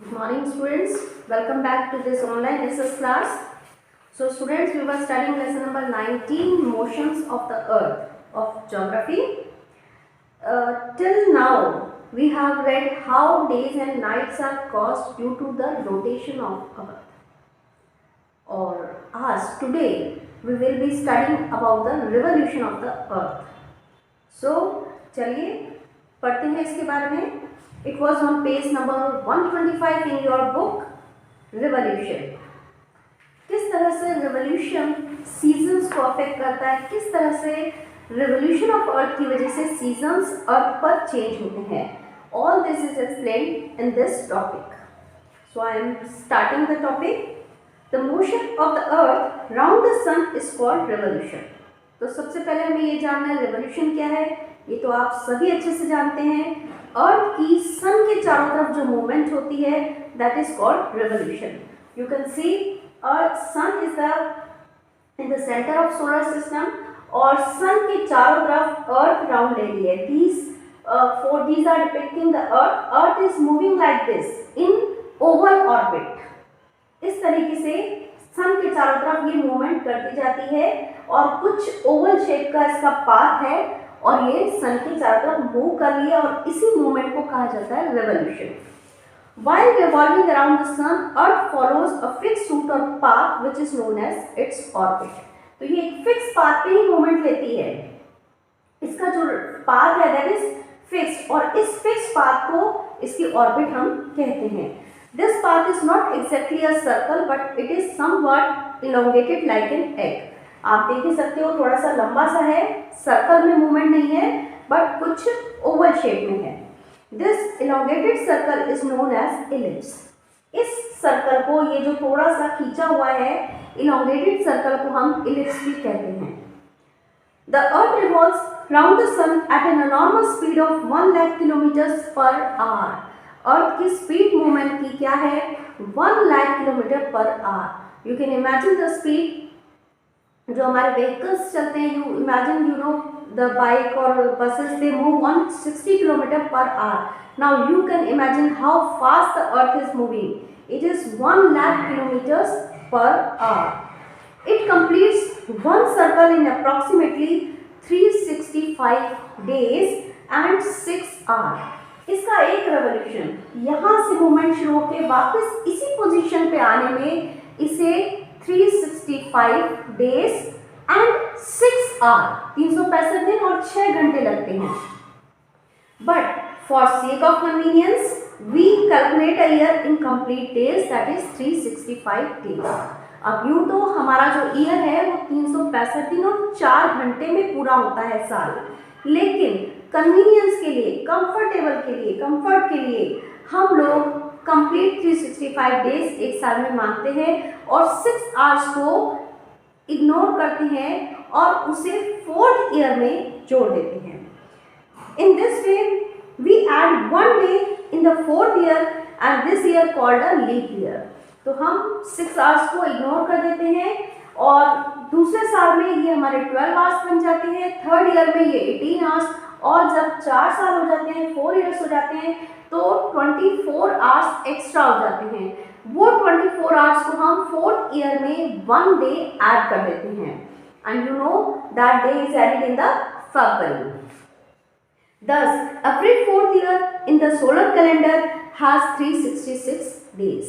Good morning students, welcome back to this online SS class. So students, we were studying lesson number 19, motions of the earth of geography. Till now we have read how days and nights are caused due to the rotation of earth. Or as today we will be studying about the revolution of the earth. So चलिए पढ़ते हैं इसके बारे में. It was on page number 125 in your book, Revolution. किस तरह से revolution seasons को affect करता है, किस तरह से revolution of earth की वजह से seasons earth पर change होते हैं. All this is explained in this topic. So I am starting the topic. The motion of the earth round the sun is called revolution. तो सबसे पहले हमें ये जानना है revolution क्या है. ये तो आप सभी अच्छे से जानते हैं. अर्थ की सन के चारों तरफ जो मूवमेंट होती है that is called revolution. You can see earth sun is in the center of solar system और सन के चारों तरफ अर्थ राउंड ले रही है. these are depicting the earth is moving like this in oval orbit. इस तरीके से सन के चारों तरफ ये मूवमेंट करती जाती है और कुछ ओवल शेप का इसका पाथ है और ये सन के चारों तरफ मूव कर रही है और इसी मूवमेंट को कहा जाता है revolution. While revolving around the sun, Earth follows a fixed route or path which is known as its orbit. तो ये एक फिक्स पाथ पे ही मूवमेंट लेती है. इसका जो पाथ है दैट इज फिक्स्ड और इस फिक्स पाथ को इसकी ऑर्बिट हम कहते हैं. This path is not exactly a circle but it is somewhat elongated like an egg. आप देख ही सकते हो थोड़ा सा लंबा सा है, सर्कल में मूवमेंट नहीं है बट कुछ ओवल शेप में है. This elongated circle is known as ellipse. इस सर्कल को, ये जो थोड़ा सा खींचा हुआ है इलोंगेटेड सर्कल को हम इलिप्स भी कहते हैं. The earth revolves round the sun at an enormous speed of 1 lakh kilometre per hour. Earth की स्पीड मूवमेंट की क्या है 1 lakh kilometre per hour. You can imagine the speed. जो हमारे व्हीकल्स चलते हैं, you imagine you know the bike और buses they move 160 kilometre per hour. Now you can imagine how fast the earth is moving. It is 1 lakh kilometres per hour. It completes one circle in approximately 365 days and 6 hour. इसका एक revolution यहाँ से movement शुरू होकर वापस इसी position पे आने में इसे 365 डेज एंड 6 आवर 365 दिन और 6 घंटे लगते हैं. But for sake of convenience we calculate a year in complete days that is 365 days. अब यूं तो हमारा जो ईयर है वो 365 दिन और 4 घंटे में पूरा होता है साल. लेकिन कन्वीनियंस के लिए, कंफर्ट के लिए हम लोग कंप्लीट 365 डेज एक साल में मानते हैं और 6 आवर्स को इग्नोर करते हैं और उसे 4th ईयर में जोड़ देते हैं. In this way we add 1 day in the 4th year and this year called a leap year. तो हम 6 आवर्स को इग्नोर कर देते हैं और दूसरे साल में ये हमारे 12 आवर्स बन जाते हैं. 3rd ईयर में ये 18 आवर्स और जब 4 साल हो जाते हैं, 4 ईयर्स हो जाते हैं तो 24 आवर्स एक्स्ट्रा हो जाते हैं. वो 24 आवर्स को हम 4th ईयर में 1 डे ऐड कर देते हैं and you know that day is added in the February. Thus, every 4th year in the solar calendar has 366 days.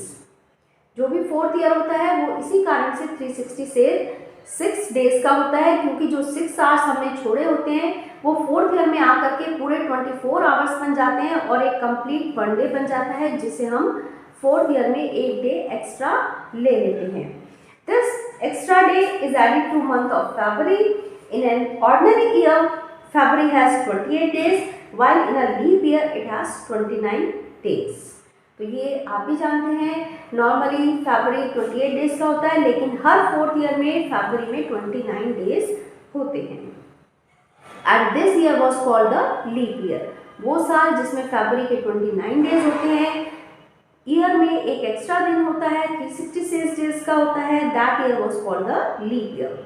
जो भी 4th ईयर होता है वो इसी कारण से 366 डेज का होता है क्योंकि जो 6 आवर्स हमने छोड़े होते हैं वो 4th ईयर में आकर के पूरे 24 आवर्स बन जाते हैं और एक कंप्लीट 1 डे बन जाता है जिसे हम 4th ईयर में 1 डे एक्स्ट्रा ले लेते हैं. This extra day is added to month of February. In an ordinary year February has 28 days while in a leap year it has 29 days. तो ये आप भी जानते हैं नॉर्मली फरवरी 28 डेज का होता है लेकिन हर 4th ईयर में फरवरी में 29 डेज होते हैं. And this year was called the leap year. वो साल जिसमें फरवरी के 29 डेज होते हैं. ईयर में एक एक्स्ट्रा दिन होता है 366 डेज का होता है. That year was called the leap year.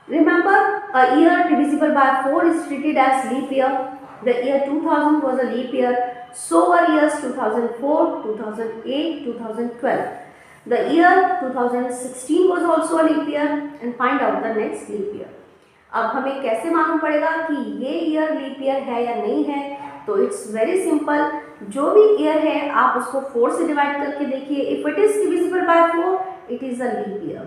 Remember, a year divisible by 4 is treated as leap year. The year 2000 was a leap year. So were years August 2004, 2008, 2012. The year 2016 was also a leap year and find out the next leap year. अब हमें कैसे मालूम पड़ेगा कि ये year leap year है या नहीं है? तो इट्स वेरी सिंपल, जो भी ईयर है आप उसको 4 से डिवाइड करके देखिए. If it is divisible by 4 it is a leap year.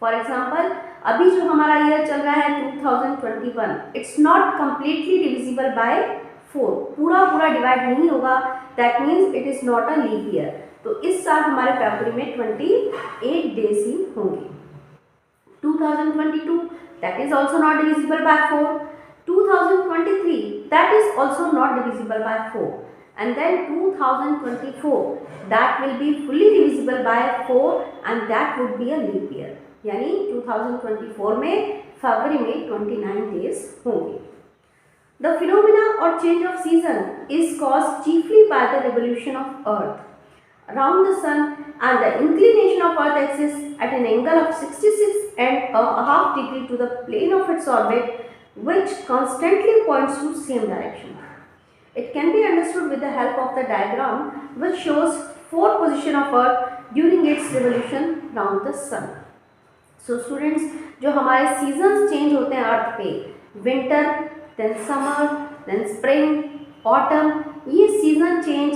For example, अभी जो हमारा ईयर चल रहा है 2021, it's not completely divisible by 4, पूरा डिवाइड नहीं होगा. That means it is not a leap year. तो इस साल हमारे फरवरी में 28 डेज ही होंगे. 2022, that is also not divisible by 4. 2023, that is also not divisible by 4. And then 2024, that will be fully divisible by 4 and that would be a leap year. यानी 2024 में फरवरी में 29 days होंगे. The phenomena or change of season is caused chiefly by the revolution of Earth around the sun and the inclination of Earth axis at an angle of 66.5 degrees to the plane of its orbit, which constantly points to same direction. It can be understood with the help of the diagram which shows 4 position of Earth during its revolution around the sun. So students, जो हमारे seasons change होते हैं अर्थ पे, winter, then summer, then spring, autumn, ये season change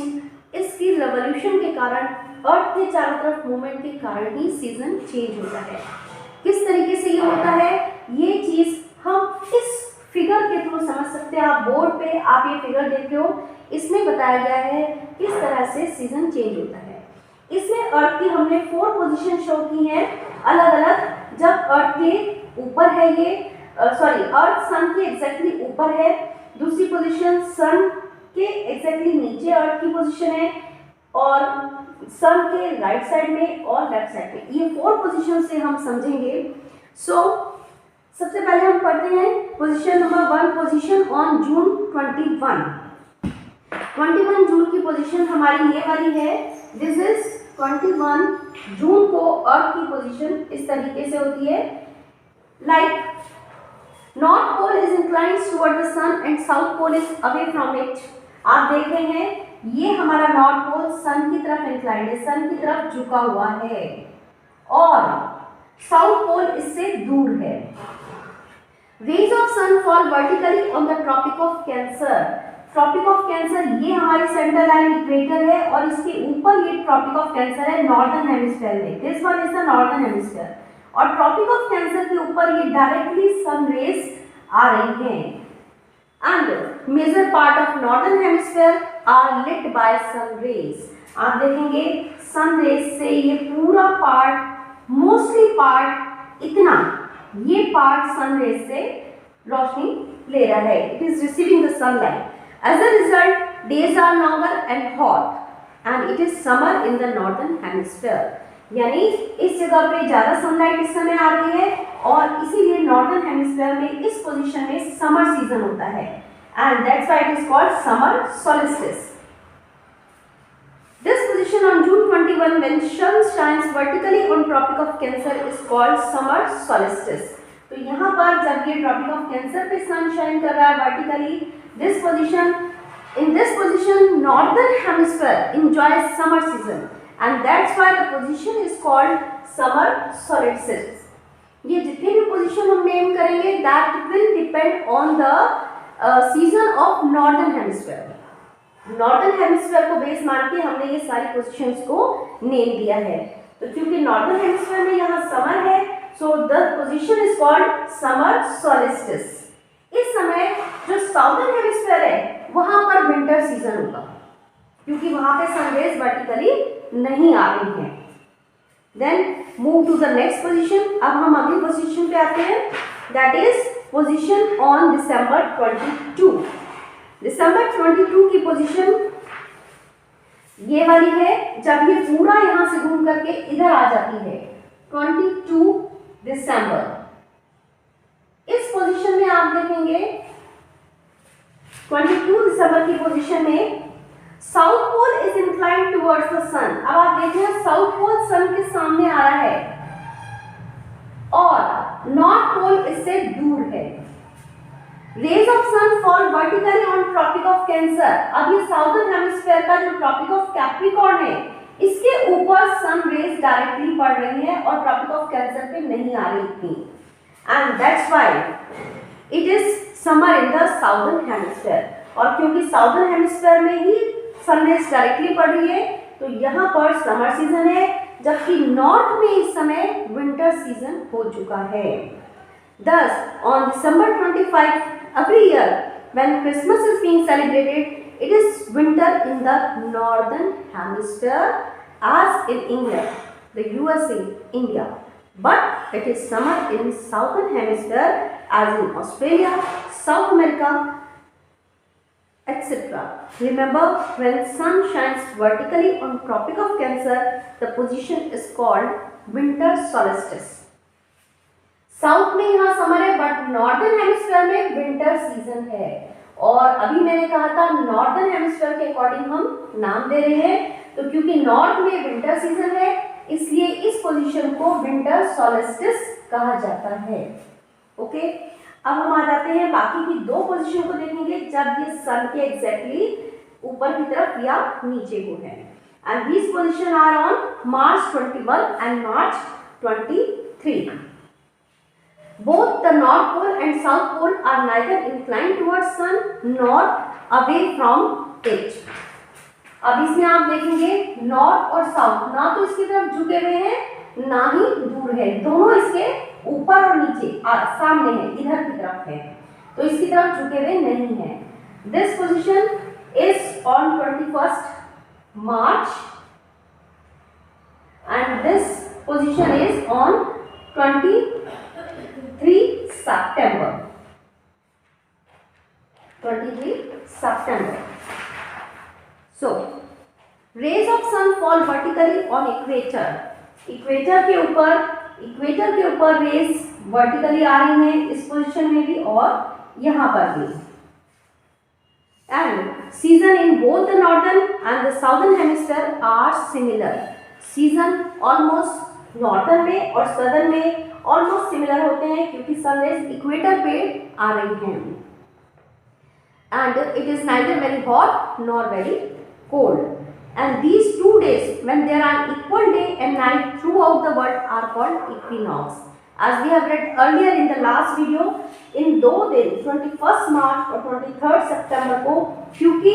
इसकी revolution के कारण, अर्थ के चारों तरफ मूवमेंट के कारण ही सीजन चेंज होता है. किस तरीके से ये होता है, ये चीज़ हम इस फिगर के थ्रू समझ सकते हैं. आप बोर्ड पे आप ये फिगर देख रहे हो, इसमें बताया गया है किस तरह से सीजन चेंज होता है. इसमें अर्थ की हमने 4 पोजीशन शो की हैं अलग अलग. जब अर्थ के ऊपर है ये अर्थ सन के एग्जैक्टली ऊपर है. दूसरी पोजीशन सन के एग्जैक्टली नीचे अर्थ की पोजीशन है और सन के राइट साइड में और लेफ्ट साइड में. ये 4 पोजीशन से हम समझेंगे. सबसे पहले हम पढ़ते हैं position number 1, position on June 21 जून की पोजीशन हमारी ये वाली है. दिस इज 21 जून को अर्थ की पोजीशन इस तरीके से होती है. Like north pole is inclined toward the sun and south pole is away from it. आप देख रहे हैं ये हमारा नॉर्थ पोल सन की तरफ इंक्लाइंड है, सन की तरफ झुका हुआ है और साउथ पोल इससे दूर है. Rays of sun fall vertically on the tropic of cancer. Tropic of cancer ये हमारी सेंट्रल लाइन इक्वेटर है और इसके ऊपर ये ट्रॉपिक ऑफ कैंसर है नॉर्दर्न हेमिस्फीयर में. This one is the northern hemisphere और ट्रॉपिक ऑफ कैंसर के ऊपर ये डायरेक्टली सन रेज आ रही हैं. And major part of northern hemisphere are lit by sun rays. आप देखेंगे sun rays से ये पूरा पार्ट, मोस्टली पार्ट इतना, ये पार्ट sun rays से रोशनी ले रहा है. It is receiving the sunlight. As a result, days are longer and hot and it is summer in the northern hemisphere. यानी इस जगह पे ज़्यादा सनलाइट इस समय आ रही है और इसीलिए नॉर्दर्न हेमिस्फीयर में इस पोजीशन में समर सीजन होता है and that's why it is called summer solstice. This position on June 21 when sun shines vertically on Tropic of Cancer is called summer solstice. तो यहाँ पर जब ये Tropic of Cancer पे sun shine कर रहा है vertically, in this position northern hemisphere enjoys summer season. And that's why the position is called summer solstice. ये जितने भी पोजीशन हम नेम करेंगे that will depend on the season of northern hemisphere. Northern hemisphere को base मान के हमने ये सारी पोजीशंस को नेम दिया है. तो क्योंकि नॉर्दर्न हेमिस्फीयर में यहाँ समर है, so the position is called summer solstice. इस समय जो साउदर्न हेमिस्फीयर है वहां पर विंटर सीजन होगा क्योंकि वहां पे सनरेज वर्टिकली नहीं आ रही है. Then move to the next position. अब हम अगली पोजीशन पे आते हैं, that is position on December 22. December 22 की पोजीशन ये वाली है जब ये पूरा यहां से घूम करके इधर आ जाती है. 22 दिसंबर. इस पोजीशन में आप देखेंगे 22 दिसंबर की पोजीशन में south pole is inclined towards the sun. अब आप देखें साउथ पोल सन के सामने आ रहा है और नॉर्थ पोल इससे दूर है. Rays of sun fall vertically on tropic of cancer. अब ये साउदर्न हेमिस्फीयर का जो ट्रॉपिक ऑफ कैप्रिकॉर्न है, इसके ऊपर सन रेज डायरेक्टली पड़ रही है और ट्रॉपिक ऑफ कैंसर पे नहीं आ रही थी, and that's why it is summer in the southern hemisphere. और क्योंकि साउदर्न हेमिस्फीयर में ही सन रेज डायरेक्टली पड़ रही है, तो यहाँ पर समर सीजन है, जबकि नॉर्थ में इस समय विंटर सीजन हो चुका है। Thus, on December 25 every year, when Christmas is being celebrated, it is winter in the northern hemisphere, as in England, the USA, India. But it is summer in southern hemisphere, as in Australia, South America, etc. Remember, when sun shines vertically on Tropic of Cancer, the position is called winter solstice. South में यहाँ summer है, but northern hemisphere में winter season है। और अभी मैंने कहा था नॉर्दर्न हेमिस्फीयर के अकॉर्डिंग हम नाम दे रहे हैं, तो क्योंकि नॉर्थ में विंटर सीजन है, इसलिए इस पोजीशन को विंटर सोलिस्टिस कहा जाता है। ओके, अब हम आ जाते हैं बाकी की दो पोजीशन को देखेंगे जब ये सन के एग्जैक्टली ऊपर की तरफ या नीचे को है। And these position are on March 21 and March 23। Both the North Pole and South Pole are neither inclined towards sun nor away from it. अब इसमें आप देखेंगे नॉर्थ और साउथ ना तो इसकी तरफ झुके हुए हैं ना ही दूर है, दोनों इसके ऊपर और नीचे सामने है, इधर की तरफ है, तो इसकी तरफ झुके हुए नहीं है। This position is on 21st March and this position is on 23 September. 23 September. So, rays of sun fall vertically on equator. Equator के ऊपर रेज वर्टिकली आ रही हैं इस पोजीशन में भी और यहाँ पर भी। And season in both the northern and the southern hemisphere are similar. Season almost northern में और सदर्न में ऑलमोस्ट सिमिलर होते हैं क्योंकि सनरेज इक्वेटर पे आ रही हैं। And it is neither very hot nor very cold, and these 2 days when there are equal day and night throughout the world are called equinox. As we have read earlier in the last video, इन 2 दिन 21st March और 23rd September को क्योंकि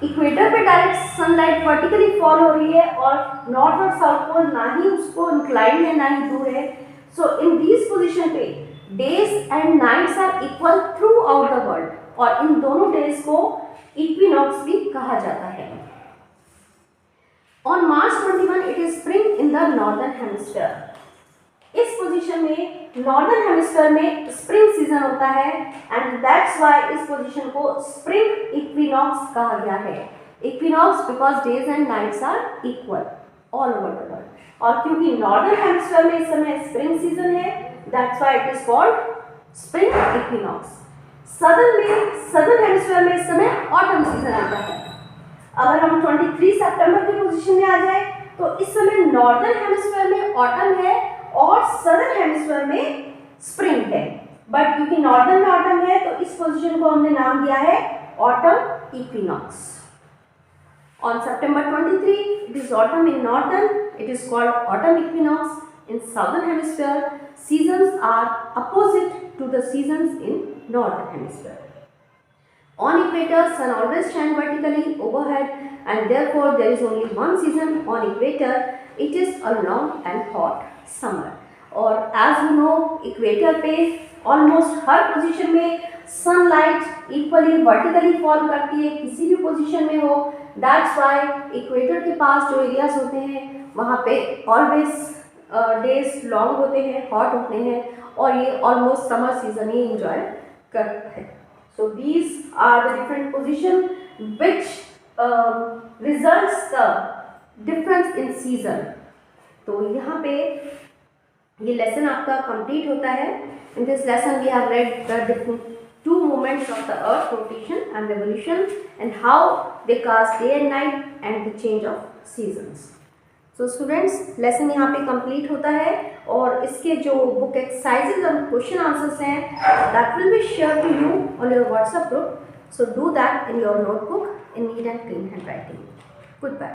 equator पे direct sunlight vertically fall हो रही है और north और साउथ पोल ना ही उसको इंक्लाइन है ना ही दूर है, सो इन दिस पोजिशन पे days and nights are equal throughout the world, और इन दोनों डेज को इक्विनॉक्स भी कहा जाता है। On March 21 it is spring in the northern hemisphere. इस पोजीशन में नॉर्दर्न हेमिस्फीयर में स्प्रिंग सीजन होता है एंड दैट्स व्हाई इस पोजीशन को स्प्रिंग इक्विनॉक्स कहा गया है। Equinox because days and nights are equal all over the world, और क्योंकि नॉर्दर्न हेमिस्फीयर में इस समय स्प्रिंग सीजन है that's why it is called spring equinox. Southern hemisphere में इस समय ऑटम सीजन आता है। अगर हम 23 सितंबर की पोजीशन में आ जाए तो इस समय नॉर्दर्न हेमिस्फीयर में ऑटम है और सदर्न हेमिस्फीयर में स्प्रिंग है, बट क्योंकि नॉर्दर्न में ऑटम है तो इस पोजीशन को हमने नाम दिया है autumn equinox. On September 23 it is autumn in northern, it is called autumn equinox. In southern hemisphere seasons are opposite to the seasons in northern hemisphere. On equator, sun always shines vertically overhead, and therefore there is only one season on equator. It is a long and hot summer. और as you know, equator पे almost हर position में sunlight equally vertically fall करती है, किसी भी position में हो। That's why equator के पास जो areas होते हैं वहाँ पे always days long होते हैं, hot होते हैं, और ये ऑलमोस्ट समर सीजन ही एंजॉय करते हैं। So these are the different position which results the difference in season. तो यहाँ पे ये लेसन आपका कंप्लीट होता है। In this lesson we have read the different 2 movements of the earth rotation and revolution and how they cast day and night and the change of seasons. So students, lesson यहाँ पे complete होता है और इसके जो book exercises और question answers हैं that will be share to you on your WhatsApp group. So do that in your notebook in neat and clean handwriting. Goodbye.